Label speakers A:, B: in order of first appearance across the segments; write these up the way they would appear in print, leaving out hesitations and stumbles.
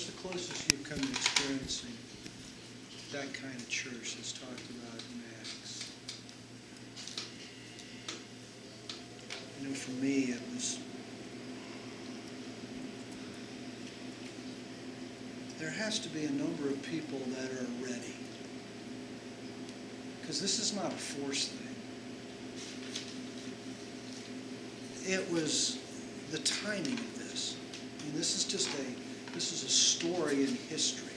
A: What's the closest you've come to experiencing that kind of church that's talked about in Acts? I know for me it was, there has to be a number of people that are ready. Because this is not a force thing. It was the timing of this. I mean, this is a story in history.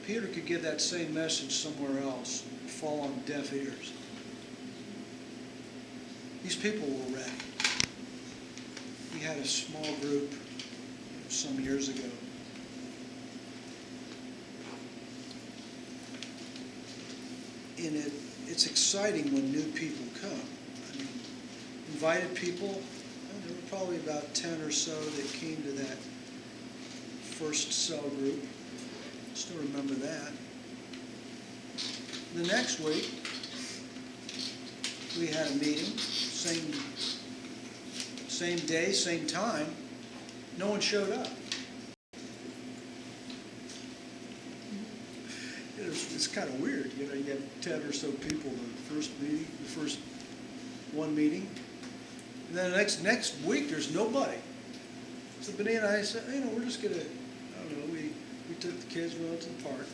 A: Peter could give that same message somewhere else, fall on deaf ears. These people were ready. We had a small group some years ago. And it's exciting when new people come. I mean, invited people, there were probably about 10 or so that came to that first cell group. Still remember that. The next week, we had a meeting, same day, same time. No one showed up. It's kind of weird, you have 10 or so people in the first one meeting, and then the next week there's nobody. So Benny and I said, we're just gonna, I don't know, we took the kids, we went to the park.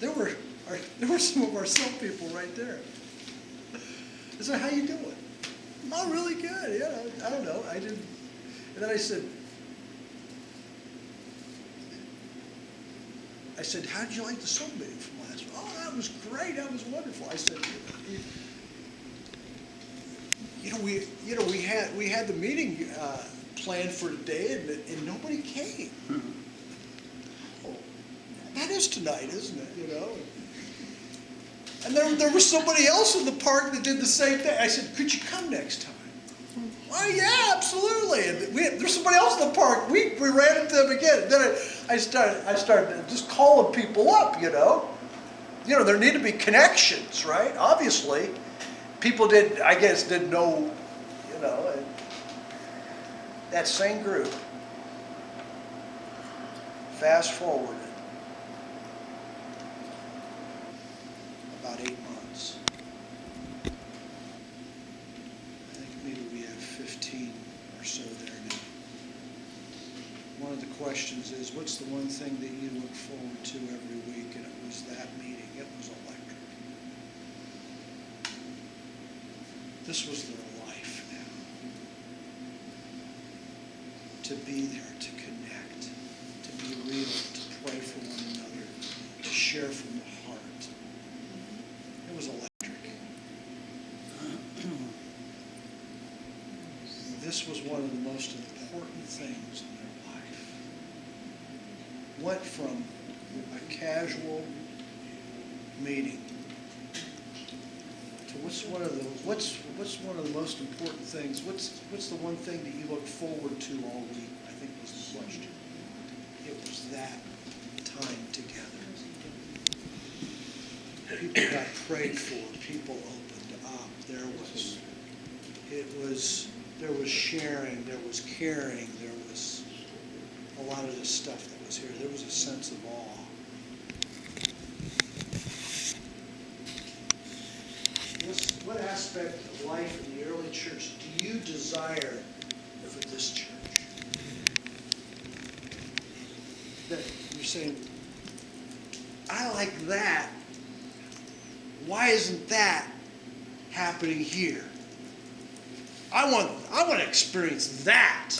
A: There were some of our cell people right there. I said, how you doing? Oh, really good, yeah, I don't know, I didn't, and then I said, how did you like the soul meeting from last week? Oh, that was great. That was wonderful. I said, we had the meeting planned for today, and nobody came. Oh, that is tonight, isn't it? And there was somebody else in the park that did the same thing. I said, could you come next time? Oh yeah, absolutely. And there's somebody else in the park. We ran into them again. And then I started just calling people up. There need to be connections, right? Obviously, people didn't know. That same group. Fast forwarded about 8 months. We have 15 or so there now. One of the questions is, what's the one thing that you look forward to every week? And it was that meeting. It was electric. This was their life now. To be there, to connect, to be real, to pray for one another, to share from the heart. It was electric. This was one of the most important things in their life. Went from a casual meeting to what's one of the most important things? What's the one thing that you look forward to all week? I think was the question. It was that time together. People got prayed for. People opened up. There was sharing, there was caring, there was a lot of this stuff that was here. There was a sense of awe. What aspect of life in the early church do you desire for this church? That you're saying, I like that. Why isn't that happening here? I want to experience that.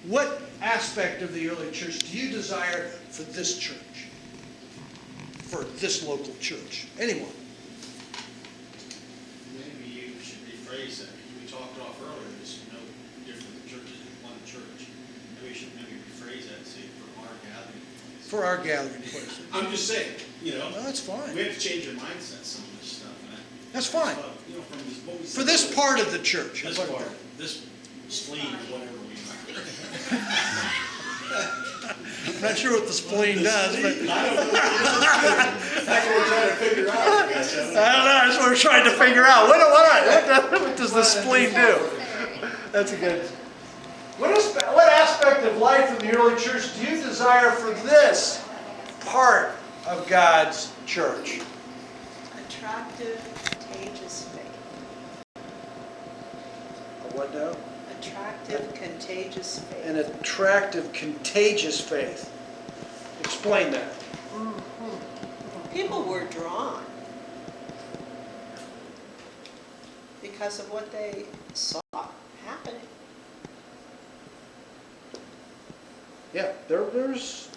A: What aspect of the early church do you desire for this church? For this local church? Anyone?
B: Maybe you should rephrase that. We talked off earlier, this is no different than churches in one church. Maybe you should rephrase that and say for our gathering place.
A: For our gathering place.
B: I'm just saying,
A: No, that's fine.
B: we have to change our mindset some of this stuff.
A: That's fine.
B: From
A: For this part of the church.
B: This part, this spleen or whatever we
A: I'm not sure what the spleen does, but
B: I don't know. That's what we're trying to figure out. I guess.
A: I don't know. That's what we're trying to figure out. What does the spleen do? That's a good. What aspect of life in the early church do you desire for this part of God's church?
C: Attractive, contagious faith.
A: What now?
C: Attractive, contagious faith.
A: An attractive, contagious faith. Explain that.
C: People were drawn because of what they saw happening.
A: Yeah, there's,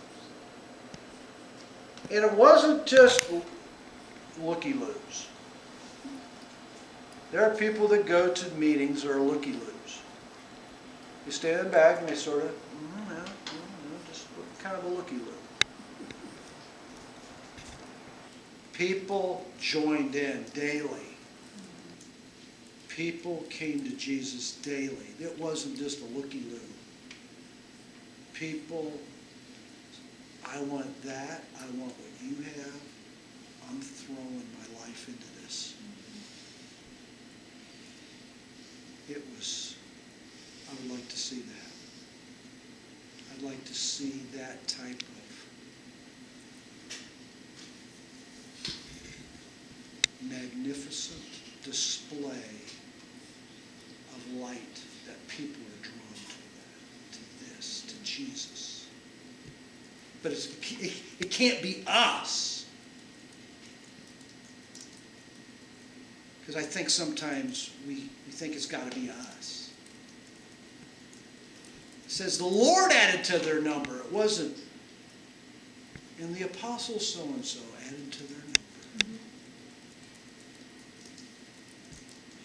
A: and it wasn't just looky-loos. There are people that go to meetings that are looky-loos. They stand back and they sort of, just kind of a looky-loo. People joined in daily. People came to Jesus daily. It wasn't just a looky-loo. People, I want that. I want what you have. I'm throwing my life into this. It was, I would like to see that. I'd like to see that type of magnificent display of light that people are drawn to this, to Jesus. But it can't be us. Because I think sometimes we think it's got to be us. It says the Lord added to their number. It wasn't. And the apostles so-and-so added to their number.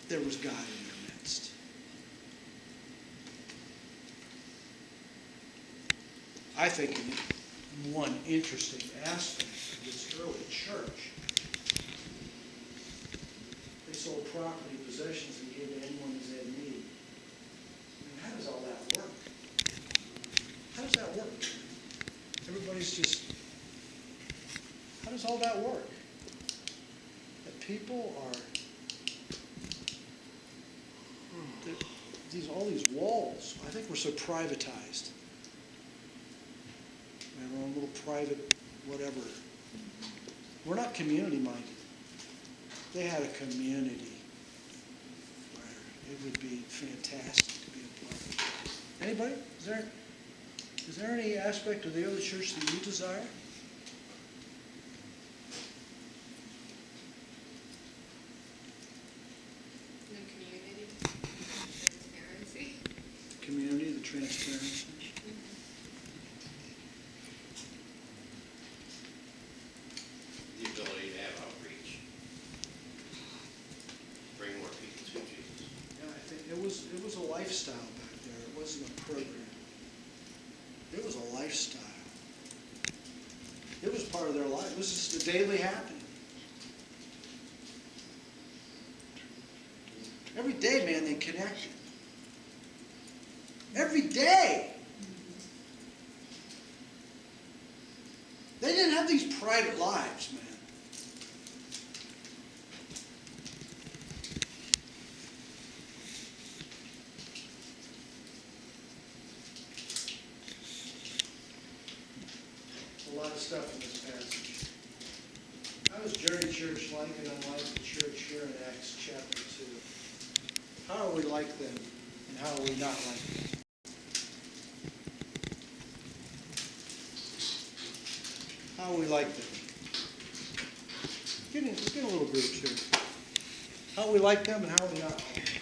A: There was God in their midst. I think one interesting aspect of this early church, they sold property, possessions, and gave to anyone who's had need. I mean, how does all that work? How does that work? Everybody's just, how does all that work? That people are, all these walls, I think we're so privatized. We have our own little private whatever. We're not community minded. They had a community where it would be fantastic to be a part of. Anybody? Is there any aspect of the early church that you desire? Community, the transparency.
D: The ability to have outreach. Bring more people to Jesus.
A: Yeah, I think it was a lifestyle back there. It wasn't a program. It was a lifestyle. It was part of their life. It was just a daily happening. Every day, man, they connected. Every day. They didn't have these private lives, man. A lot of stuff in this passage. How is Journey Church like and unlike the church here in Acts chapter 2? How are we like them and how are we not like them? How we like them. Let's get a little group here. How we like them and how we not like them.